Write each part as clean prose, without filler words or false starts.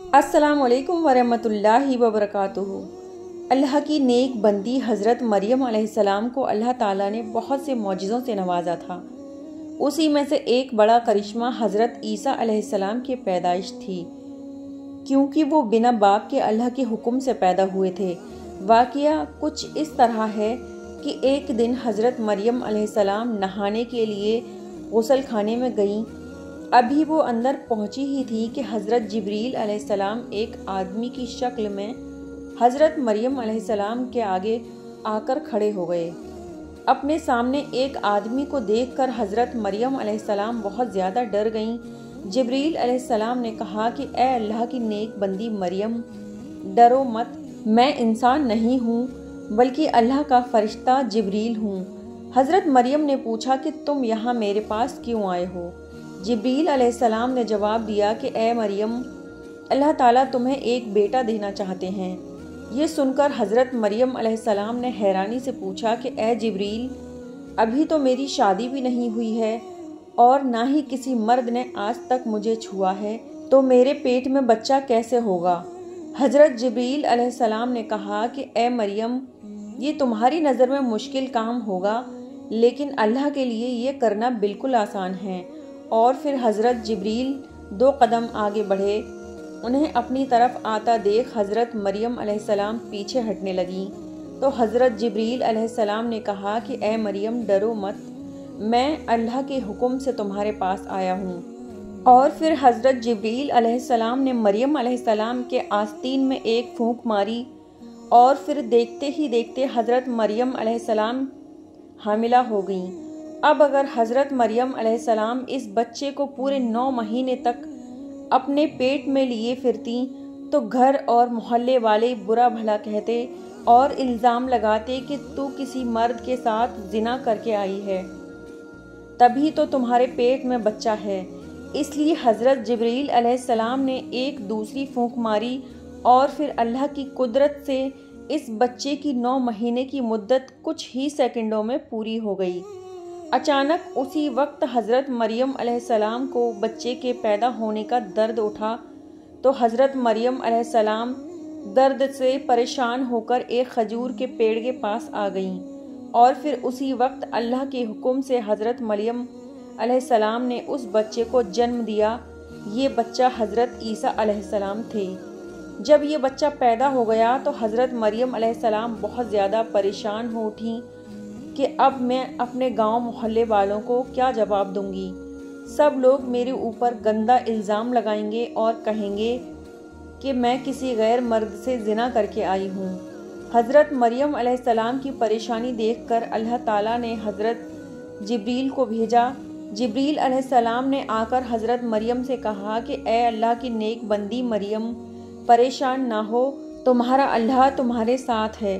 अस्सलाम वालेकुम वरहमतुल्लाहि वबरकातुहू। अल्लाह की नेक बंदी हज़रत मरियम अलैहिस्सलाम को अल्लाह ताला ने बहुत से मौजिज़ों से नवाजा था। उसी में से एक बड़ा करिश्मा हज़रत ईसा अलैहिस्सलाम की पैदाइश थी, क्योंकि वो बिना बाप के अल्लाह के हुक्म से पैदा हुए थे। वाक़या कुछ इस तरह है कि एक दिन हज़रत मरियम अलैहिस्सलाम नहाने के लिए गुसल खाने में गईं। अभी वो अंदर पहुंची ही थी कि हज़रत जिब्रील अलैहिस्सलाम एक आदमी की शक्ल में हज़रत मरियम अलैहिस्सलाम के आगे आकर खड़े हो गए। अपने सामने एक आदमी को देखकर हज़रत मरियम अलैहिस्सलाम बहुत ज़्यादा डर गईं। जिब्रील अलैहिस्सलाम ने कहा कि ए अल्लाह की नेक बंदी मरियम, डरो मत, मैं इंसान नहीं हूँ बल्कि अल्लाह का फ़रिश्ता जिब्रील हूँ। हज़रत मरियम ने पूछा कि तुम यहाँ मेरे पास क्यों आए हो? जिब्रील अलैहिस्सलाम ने जवाब दिया कि ए मरियम, अल्लाह ताला तुम्हें एक बेटा देना चाहते हैं। ये सुनकर हज़रत मरियम अलैहिस्सलाम ने हैरानी से पूछा कि ए जिब्रील, अभी तो मेरी शादी भी नहीं हुई है और ना ही किसी मर्द ने आज तक मुझे छुआ है, तो मेरे पेट में बच्चा कैसे होगा? हज़रत जिब्रील अलैहिस्सलाम ने कहा कि ए मरियम, ये तुम्हारी नज़र में मुश्किल काम होगा, लेकिन अल्लाह के लिए ये करना बिल्कुल आसान है। और फिर हज़रत जिब्रील 2 कदम आगे बढ़े। उन्हें अपनी तरफ आता देख हज़रत मरियम अलैहिस्सलाम पीछे हटने लगीं। तो हज़रत जिब्रील अलैहिस्सलाम ने कहा कि ए मरियम, डरो मत, मैं अल्लाह के हुक्म से तुम्हारे पास आया हूँ। और फिर हज़रत जिब्रील अलैहिस्सलाम ने मरियम अलैहिस्सलाम के आस्तीन में एक फूंक मारी और फिर देखते ही देखते हज़रत मरियम अलैहिस्सलाम हामिला हो गईं। अब अगर हज़रत मरियम अलैहिस्सलाम इस बच्चे को पूरे 9 महीने तक अपने पेट में लिए फिरती तो घर और मोहल्ले वाले बुरा भला कहते और इल्ज़ाम लगाते कि तू किसी मर्द के साथ ज़िना करके आई है, तभी तो तुम्हारे पेट में बच्चा है। इसलिए हज़रत जिब्रील अलैहिस्सलाम ने एक दूसरी फूंक मारी और फिर अल्लाह की कुदरत से इस बच्चे की 9 महीने की मुद्दत कुछ ही सेकंडों में पूरी हो गई। अचानक उसी वक्त हज़रत मरियम अलैहिस्सलाम को बच्चे के पैदा होने का दर्द उठा, तो हज़रत मरियम अलैहिस्सलाम दर्द से परेशान होकर एक खजूर के पेड़ के पास आ गईं और फिर उसी वक्त अल्लाह के हुक्म से हज़रत मरियम अलैहिस्सलाम ने उस बच्चे को जन्म दिया। ये बच्चा हज़रत ईसा अलैहिस्सलाम थे। जब ये बच्चा पैदा हो गया तो हज़रत मरियम अलैहिस्सलाम बहुत ज़्यादा परेशान हो उठीं कि अब मैं अपने गांव मोहल्ले वालों को क्या जवाब दूंगी। सब लोग मेरे ऊपर गंदा इल्ज़ाम लगाएंगे और कहेंगे कि मैं किसी गैर मर्द से ज़िना करके आई हूँ। हज़रत मरियम अलैहिस्सलाम की परेशानी देखकर अल्लाह ताला ने हज़रत जिब्रील को भेजा। जिब्रील अलैहिस्सलाम ने आकर हज़रत मरियम से कहा कि ए अल्लाह की नेक बंदी मरियम, परेशान ना हो, तुम्हारा अल्लाह तुम्हारे साथ है।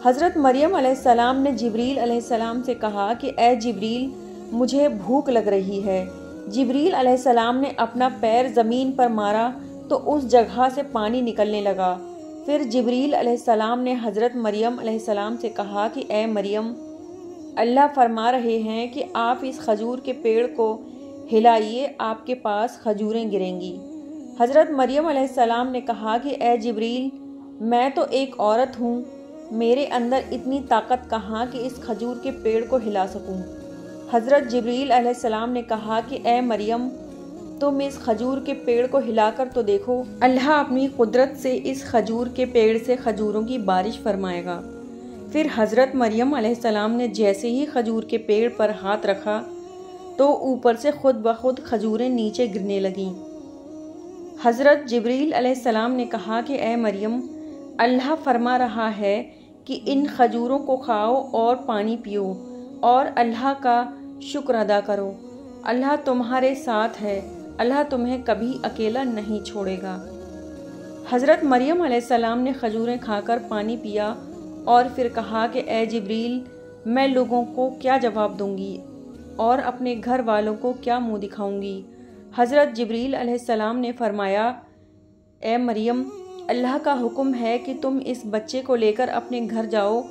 हज़रत मरियम अलैहिस्सलाम ने जिब्रील अलैहिस्सलाम से कहा कि ए जिब्रील, मुझे भूख लग रही है। जिब्रील अलैहिस्सलाम ने अपना पैर ज़मीन पर मारा तो उस जगह से पानी निकलने लगा। फिर जिब्रील अलैहिस्सलाम ने हज़रत मरियम अलैहिस्सलाम से कहा कि ए मरियम, अल्लाह फरमा रहे हैं कि आप इस खजूर के पेड़ को हिलाइए, आपके पास खजूरें गिरेंगी। हज़रत मरियम अलैहिस्सलाम ने कहा कि ए जिब्रील, मैं तो एक औरत हूँ, मेरे अंदर इतनी ताकत कहाँ कि इस खजूर के पेड़ को हिला सकूं। हज़रत जिब्रील अलैहिस्सलाम ने कहा कि ए मरियम, तुम इस खजूर के पेड़ को हिलाकर तो देखो, अल्लाह अपनी कुदरत से इस खजूर के पेड़ से खजूरों की बारिश फरमाएगा। फिर हज़रत मरियम अलैहिस्सलाम ने जैसे ही खजूर के पेड़ पर हाथ रखा तो ऊपर से खुद ब खुद खजूरें नीचे गिरने लगीं। हज़रत जिब्रील अलैहिस्सलाम ने कहा कि ए मरियम, अल्लाह फरमा रहा है कि इन खजूरों को खाओ और पानी पियो और अल्लाह का शुक्र अदा करो। अल्लाह तुम्हारे साथ है, अल्लाह तुम्हें कभी अकेला नहीं छोड़ेगा। हज़रत मरियम अलैहिस्सलाम ने खजूरें खाकर पानी पिया और फिर कहा कि ए जिब्रील, मैं लोगों को क्या जवाब दूंगी और अपने घर वालों को क्या मुंह दिखाऊंगी। हज़रत जिब्रील अलैहिस्सलाम ने फरमाया, ए मरियम, अल्लाह का हुक्म है कि तुम इस बच्चे को लेकर अपने घर जाओ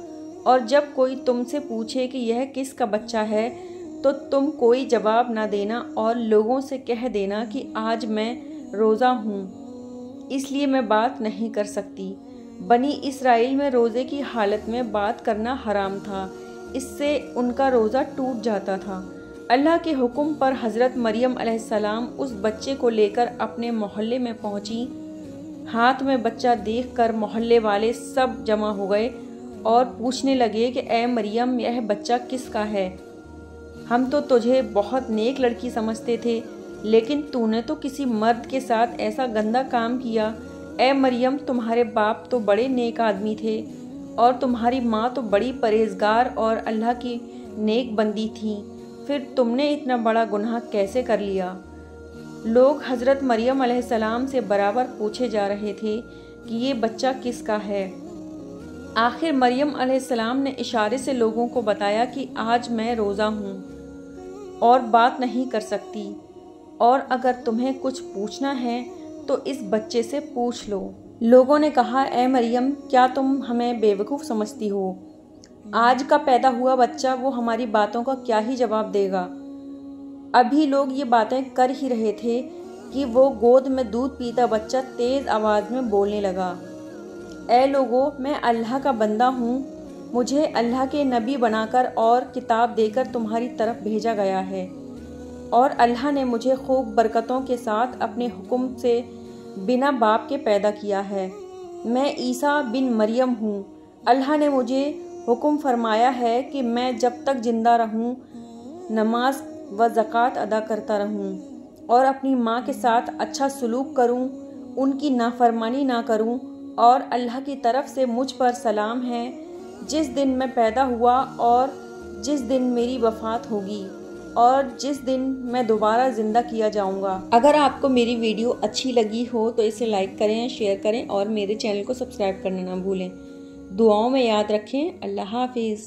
और जब कोई तुमसे पूछे कि यह किसका बच्चा है तो तुम कोई जवाब ना देना और लोगों से कह देना कि आज मैं रोज़ा हूँ। اس لیے میں بات نہیں کر سکتی۔ بنی اسرائیل میں روزے کی حالت میں بات کرنا حرام تھا، اس سے ان کا روزہ ٹوٹ جاتا تھا۔ اللہ کے حکم پر حضرت مریم علیہ السلام اس بچے کو لے کر اپنے محلے میں پہنچی۔ ہاتھ میں بچہ دیکھ کر محلے والے سب جمع ہو گئے اور پوچھنے لگے کہ اے مریم، یہ بچہ کس کا ہے؟ ہم تو تجھے بہت نیک لڑکی سمجھتے تھے، لیکن تو نے تو کسی مرد کے ساتھ ایسا گندا کام کیا۔ اے مریم، تمہارے باپ تو بڑے نیک آدمی تھے اور تمہاری ماں تو بڑی پرہیزگار اور اللہ کی نیک بندی تھی، پھر تم نے اتنا بڑا گناہ کیسے کر لیا؟ لوگ حضرت مریم علیہ السلام سے برابر پوچھے جا رہے تھے کہ یہ بچہ کس کا ہے۔ آخر مریم علیہ السلام نے اشارے سے لوگوں کو بتایا کہ آج میں روزہ ہوں اور بات نہیں کر سکتی، اور اگر تمہیں کچھ پوچھنا ہے تو اس بچے سے پوچھ لو۔ لوگوں نے کہا، اے مریم، کیا تم ہمیں بیوقوف سمجھتی ہو؟ آج کا پیدا ہوا بچہ وہ ہماری باتوں کا کیا ہی جواب دے گا؟ ابھی لوگ یہ باتیں کر ہی رہے تھے کہ وہ گود میں دودھ پیتا بچہ تیز آواز میں بولنے لگا، اے لوگو، میں اللہ کا بندہ ہوں، مجھے اللہ کے نبی بنا کر اور کتاب دے کر تمہاری طرف بھیجا گیا ہے، اور اللہ نے مجھے خوب برکتوں کے ساتھ اپنے حکم سے بنا باپ کے پیدا کیا ہے۔ میں عیسیٰ بن مریم ہوں۔ اللہ نے مجھے حکم فرمایا ہے کہ میں جب تک زندہ رہوں نماز و زکوٰۃ ادا کرتا رہوں اور اپنی ماں کے ساتھ اچھا سلوک کروں، ان کی نافرمانی نہ کروں، اور اللہ کی طرف سے مجھ پر سلام ہے جس دن میں پیدا ہوا اور جس دن میری وفات ہوگی اور جس دن میں دوبارہ زندہ کیا جاؤں گا۔ اگر آپ کو میری ویڈیو اچھی لگی ہو تو اسے لائک کریں، شیئر کریں اور میرے چینل کو سبسکرائب کرنا نہ بھولیں۔ دعاؤں میں یاد رکھیں۔ اللہ حافظ۔